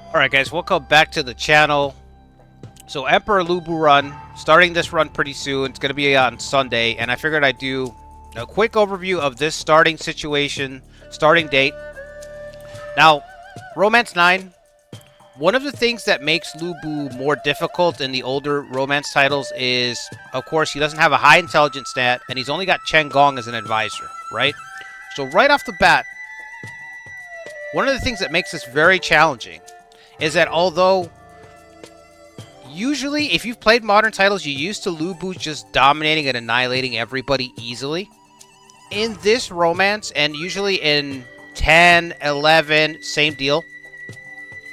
Alright guys, welcome back to the channel. So Emperor Lubu run, starting this run pretty soon. It's going to be on Sunday, and I figured I'd do a quick overview of this starting situation, starting date. Now, Romance 9, one of the things that makes Lubu more difficult in the older Romance titles is, of course, he doesn't have a high intelligence stat, and he's only got Chen Gong as an advisor, right? So right off the bat, one of the things that makes this very challenging is that although usually if you've played modern titles, you're used to Lubu just dominating and annihilating everybody easily. In this romance, and usually in 10, 11, same deal.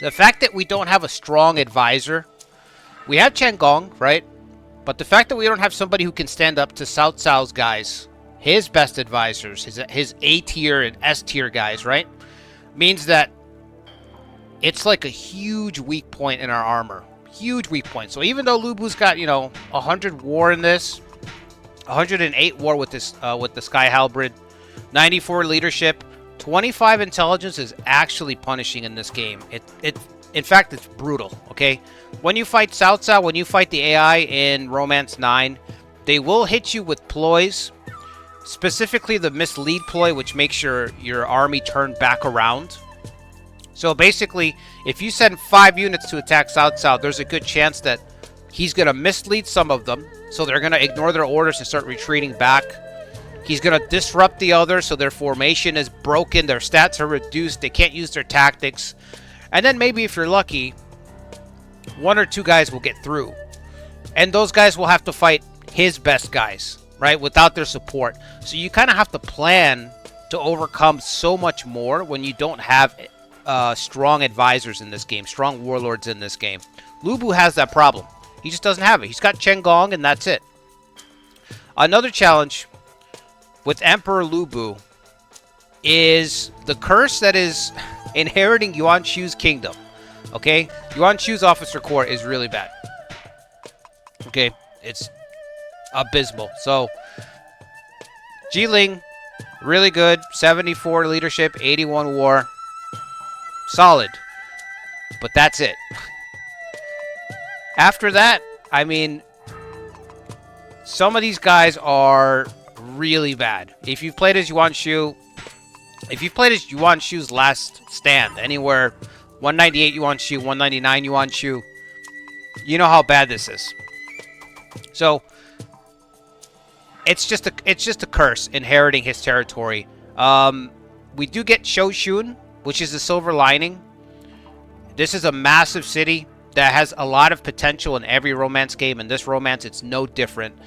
The fact that we don't have a strong advisor, we have Chen Gong, right? But the fact that we don't have somebody who can stand up to Cao Cao's guys, his best advisors, his A tier and S tier guys, right? Means that it's like a huge weak point in our armor. Huge weak point. So even though Lubu's got, 100 war in this, 108 war with this with the Sky Halberd, 94 leadership, 25 intelligence is actually punishing in this game. In fact, it's brutal, okay? When you fight Cao Cao, when you fight the AI in Romance 9, they will hit you with ploys, specifically the mislead ploy, which makes your army turn back around. So basically, if you send 5 units to attack Cao Cao, there's a good chance that he's going to mislead some of them. So they're going to ignore their orders and start retreating back. He's going to disrupt the others, so their formation is broken, their stats are reduced, they can't use their tactics. And then maybe if you're lucky, 1 or 2 guys will get through. And those guys will have to fight his best guys, right, without their support. So you kind of have to plan to overcome so much more when you don't have strong advisors in this game, strong warlords in this game. Lubu has that problem. He just doesn't have it. He's got Chen Gong, and that's it. Another challenge with Emperor Lubu is the curse that is inheriting Yuan Shu's kingdom. Okay? Yuan Shu's officer corps is really bad. Okay? It's abysmal. So, Jiling, really good. 74 leadership, 81 war. Solid. But that's it. After that, I mean, some of these guys are really bad. If you've played as Yuan Shu, if you've played as Yuan Shu's last stand, anywhere 198 Yuan Shu, 199 Yuan Shu, you know how bad this is. So, it's just a curse inheriting his territory. We do get Shoushun, which is the silver lining. This is a massive city that has a lot of potential in every romance game. In this romance, it's no different.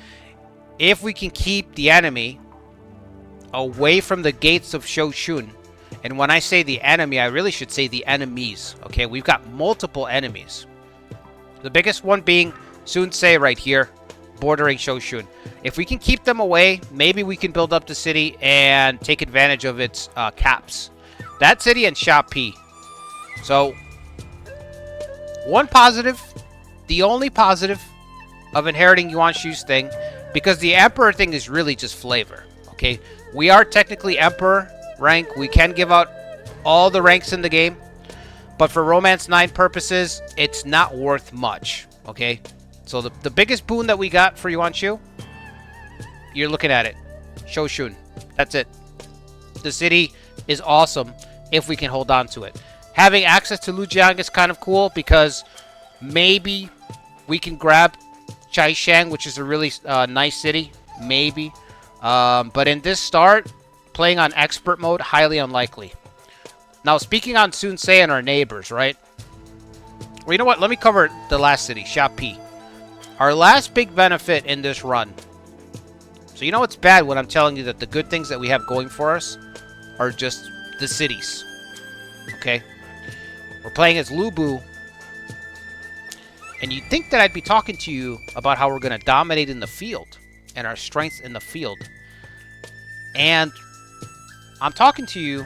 If we can keep the enemy away from the gates of Shoushun, and when I say the enemy, I really should say the enemies. Okay, we've got multiple enemies. The biggest one being Sun Ce right here, bordering Shoushun. If we can keep them away, maybe we can build up the city and take advantage of its caps. That city and Shapi. So, one positive, the only positive of inheriting Yuan Shu's thing, because the Emperor thing is really just flavor, okay? We are technically Emperor rank. We can give out all the ranks in the game, but for Romance 9 purposes, it's not worth much, okay? So the biggest boon that we got for Yuan Shu, you're looking at it. Shoushun. That's it. The city is awesome if we can hold on to it. Having access to Lujiang is kind of cool because maybe we can grab Chaishang, which is a really nice city. Maybe. But in this start, playing on expert mode, highly unlikely. Now, speaking on Sun Ce and our neighbors, right? Well, you know what? Let me cover the last city, Shapi. Our last big benefit in this run. So you know it's bad when I'm telling you that the good things that we have going for us are just the cities. Okay? We're playing as Lubu. And you'd think that I'd be talking to you about how we're going to dominate in the field. And our strengths in the field. And I'm talking to you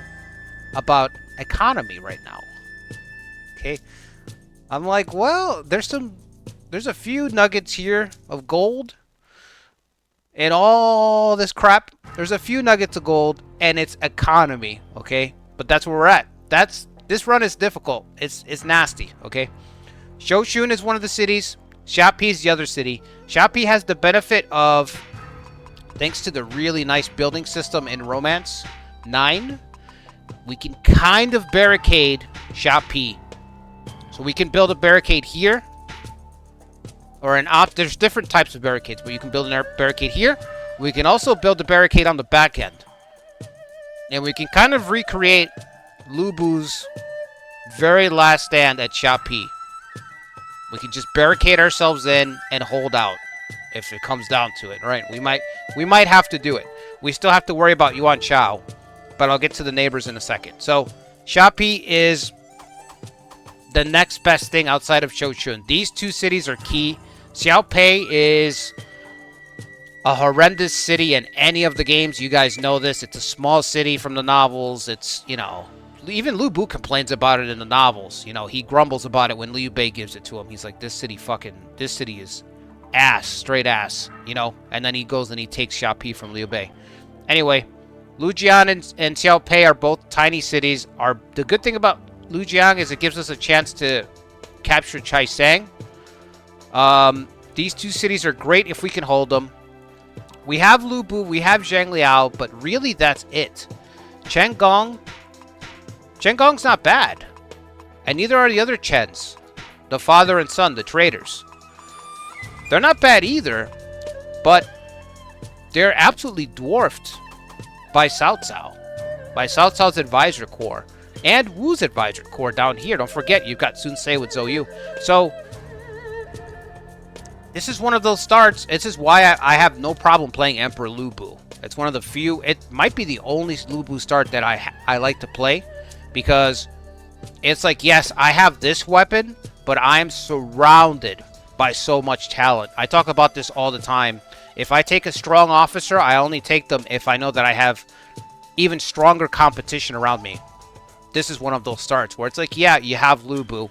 about economy right now. Okay? I'm like, well, there's a few nuggets here of gold. And all this crap. There's a few nuggets of gold. And it's economy. Okay? But that's where we're at. That's This run is difficult. It's nasty, okay? Shoshun is one of the cities. Xiapi is the other city. Xiapi has the benefit of, thanks to the really nice building system in Romance 9, we can kind of barricade Xiapi. So we can build a barricade here. Or there's different types of barricades, but you can build a barricade here. We can also build a barricade on the back end. And we can kind of recreate Lubu's very last stand at Xiapi. We can just barricade ourselves in and hold out if it comes down to it, right? We might have to do it. We still have to worry about Yuan Shao, but I'll get to the neighbors in a second. So Xiapi is the next best thing outside of Shoshun. These two cities are key. Xiaopei is a horrendous city in any of the games. You guys know this. It's a small city from the novels. It's, you know, even Lubu complains about it in the novels. You know, he grumbles about it when Liu Bei gives it to him. He's like, this city is ass, straight ass, you know? And then he goes and he takes Xiapi from Liu Bei. Anyway, Lujian and Xiaopei are both tiny cities. The good thing about Lujiang is it gives us a chance to capture Chaisang. These two cities are great if we can hold them. We have Lubu, we have Zhangliao, but really that's it. Chengong's not bad. And neither are the other Chens. The father and son, the traders. They're not bad either, but they're absolutely dwarfed by Cao Cao. By Cao Cao's advisor corps. And Wu's advisor corps down here. Don't forget, you've got Sun Ce with Zhou Yu. So this is one of those starts. This is why I have no problem playing Emperor Lubu. It's one of the few. It might be the only Lubu start that I like to play. Because it's like, yes, I have this weapon, but I'm surrounded by so much talent. I talk about this all the time. If I take a strong officer, I only take them if I know that I have even stronger competition around me. This is one of those starts where it's like, yeah, you have Lubu,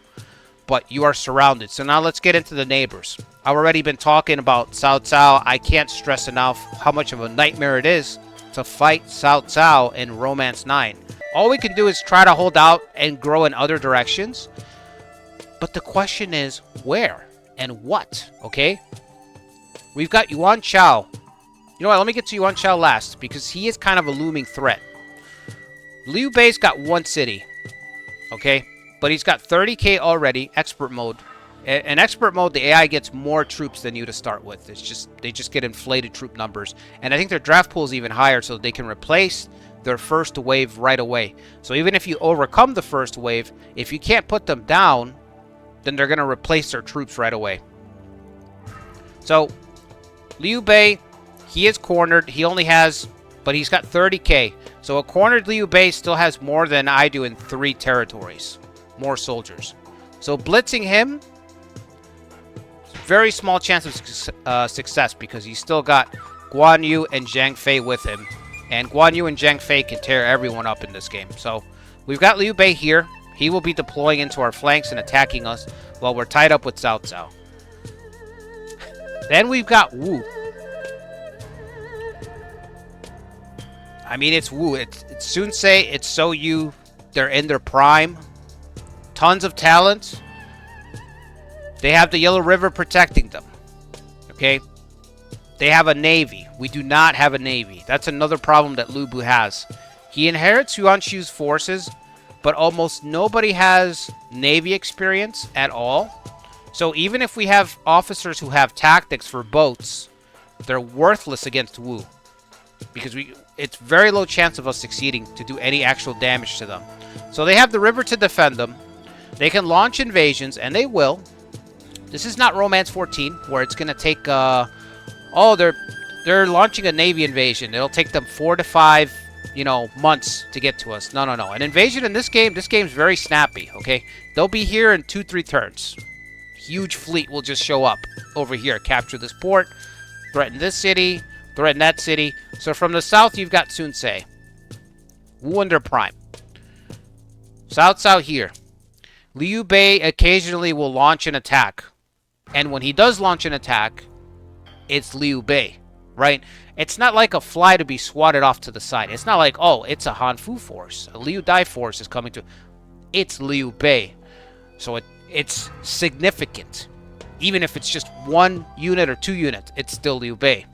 but you are surrounded. So now let's get into the neighbors. I've already been talking about Cao Cao. I can't stress enough how much of a nightmare it is to fight Cao Cao in Romance 9. All we can do is try to hold out and grow in other directions. But the question is, where and what, okay? We've got Yuan Shao. You know what, let me get to Yuan Shao last, because he is kind of a looming threat. Liu Bei's got one city, okay? But he's got 30k already, expert mode. In expert mode, the AI gets more troops than you to start with. They just get inflated troop numbers. And I think their draft pool is even higher, so they can replace their first wave right away. So even if you overcome the first wave, if you can't put them down, then they're going to replace their troops right away. So Liu Bei, he is cornered. He only has, but he's got 30k. So a cornered Liu Bei still has more than I do in 3 territories. More soldiers. So blitzing him, very small chance of success, because he's still got Guan Yu and Zhang Fei with him. And Guan Yu and Zhang Fei can tear everyone up in this game. So we've got Liu Bei here. He will be deploying into our flanks and attacking us while we're tied up with Cao Cao. Then we've got Wu. I mean, it's Wu. It's Sun Ce, it's Zhou Yu. They're in their prime. Tons of talent. They have the Yellow River protecting them. Okay? They have a navy. We do not have a navy. That's another problem that Lubu has. He inherits Yuan Shu's forces, but almost nobody has navy experience at all. So even if we have officers who have tactics for boats, they're worthless against Wu. Because it's very low chance of us succeeding to do any actual damage to them. So they have the river to defend them. They can launch invasions, and they will. This is not Romance 14, where it's going to take... oh, they're launching a navy invasion. It'll take them 4 to 5, months to get to us. No. An invasion in this game's very snappy, okay? They'll be here in 2-3 turns. Huge fleet will just show up over here, capture this port, threaten this city, threaten that city. So from the south, you've got Sun Ce. Wu under prime. Cao Cao here. Liu Bei occasionally will launch an attack. And when he does launch an attack, it's Liu Bei, right? It's not like a fly to be swatted off to the side. It's not like, oh, it's a Han Fu force. A Liu Dai force is coming to... it's Liu Bei. So it's significant. Even if it's just 1 unit or 2 units, it's still Liu Bei.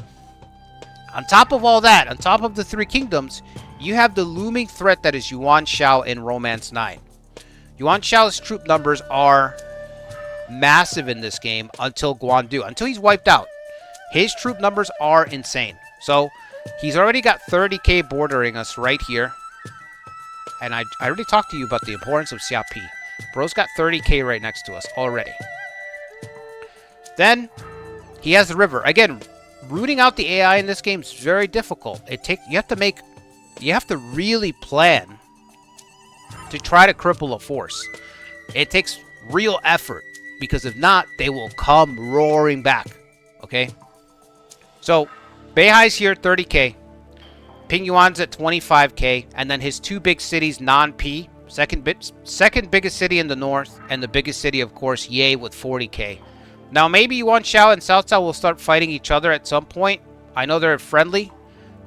On top of all that, on top of the 3 kingdoms, you have the looming threat that is Yuan Shao in Romance 9. Yuan Shao's troop numbers are massive in this game until Guandu, until he's wiped out. His troop numbers are insane. So he's already got 30k bordering us right here. And I already talked to you about the importance of Xiapi. Bro's got 30k right next to us already. Then he has the river. Again, rooting out the AI in this game is very difficult. You have to really plan to try to cripple a force. It takes real effort, because if not, they will come roaring back. Okay? So, Beihai's here, 30k. Ping Yuan's at 25k. And then his 2 big cities, non-P. Second biggest city in the north. And the biggest city, of course, Ye with 40k. Now, maybe Yuan Shao and Cao Cao will start fighting each other at some point. I know they're friendly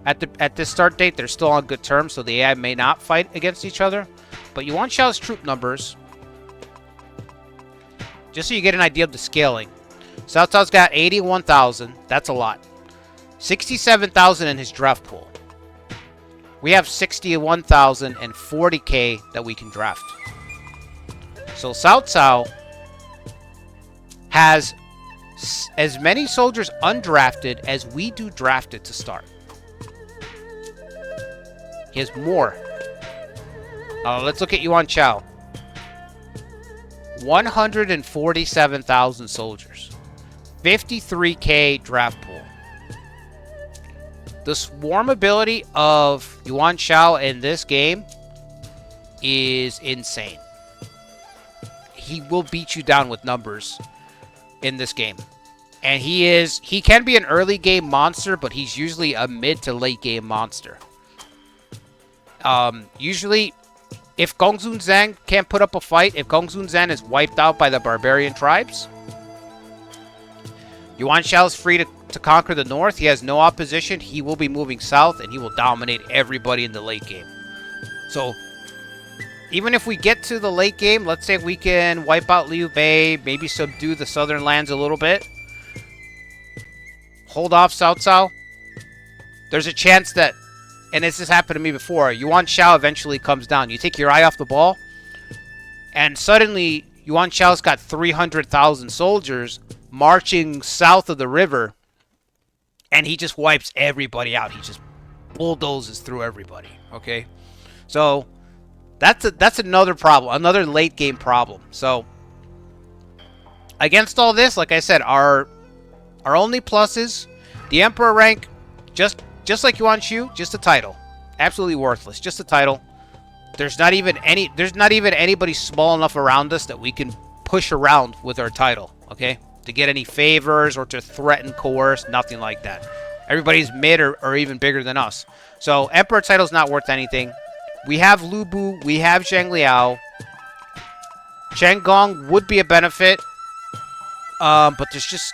at this start date. They're still on good terms, so the AI may not fight against each other. But Yuan Shao's troop numbers, just so you get an idea of the scaling. Cao Cao's got 81,000. That's a lot. 67,000 in his draft pool. We have 61,000 and 40k that we can draft. So Cao Cao has as many soldiers undrafted as we do drafted to start. He has more. Let's look at Yuan Shao. 147,000 soldiers. 53k draft pool. The swarm ability of Yuan Shao in this game is insane. He will beat you down with numbers in this game. And he can be an early game monster, but he's usually a mid to late game monster. Usually, if Gongsun Zhang can't put up a fight, if Gongsun Zhang is wiped out by the barbarian tribes, Yuan Shao is free to conquer the north. He has no opposition. He will be moving south, and he will dominate everybody in the late game. So, even if we get to the late game, let's say we can wipe out Liu Bei, maybe subdue the southern lands a little bit, hold off Cao Cao, there's a chance that, and this has happened to me before, Yuan Shao eventually comes down. You take your eye off the ball, and suddenly Yuan Shao's got 300,000 soldiers marching south of the river, and he just wipes everybody out. He just bulldozes through everybody, okay? So that's another problem, another late game problem. So against all this, like I said, our only pluses, the Emperor rank, just like Yuan Shu, just a title. Absolutely worthless, just a title. There's not even anybody small enough around us that we can push around with our title, okay? To get any favors or to threaten, coerce, nothing like that. Everybody's mid or even bigger than us. So Emperor title's not worth anything. We have Lubu, we have Zhang Liao. Chen Gong would be a benefit, but there's just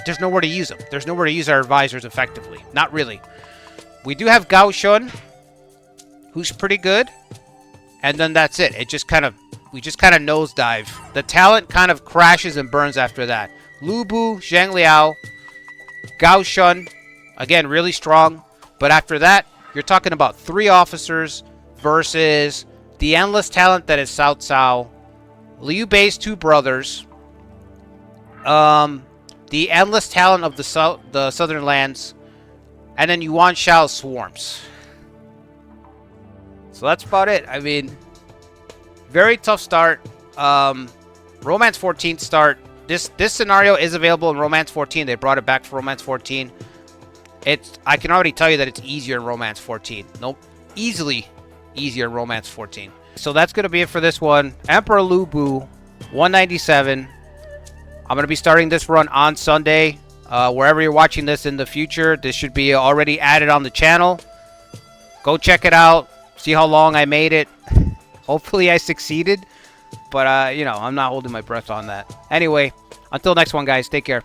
there's nowhere to use them. There's nowhere to use our advisors effectively. Not really. We do have Gao Shun, who's pretty good, and then that's it. We just kind of nosedive. The talent kind of crashes and burns after that. Lubu, Zhang Liao, Gao Shun, again, really strong. But after that, you're talking about 3 officers versus the endless talent that is Cao Cao, Liu Bei's 2 brothers, the endless talent of the southern lands, and then Yuan Shao's swarms. So that's about it. I mean, very tough start. Romance 14 start. This scenario is available in Romance 14. They brought it back for Romance 14. I can already tell you that it's easier in Romance 14. Nope. Easily easier in Romance 14. So that's going to be it for this one. Emperor Lubu, 197. I'm going to be starting this run on Sunday. Wherever you're watching this in the future, this should be already added on the channel. Go check it out. See how long I made it. Hopefully I succeeded. But, I'm not holding my breath on that. Anyway, until next one, guys. Take care.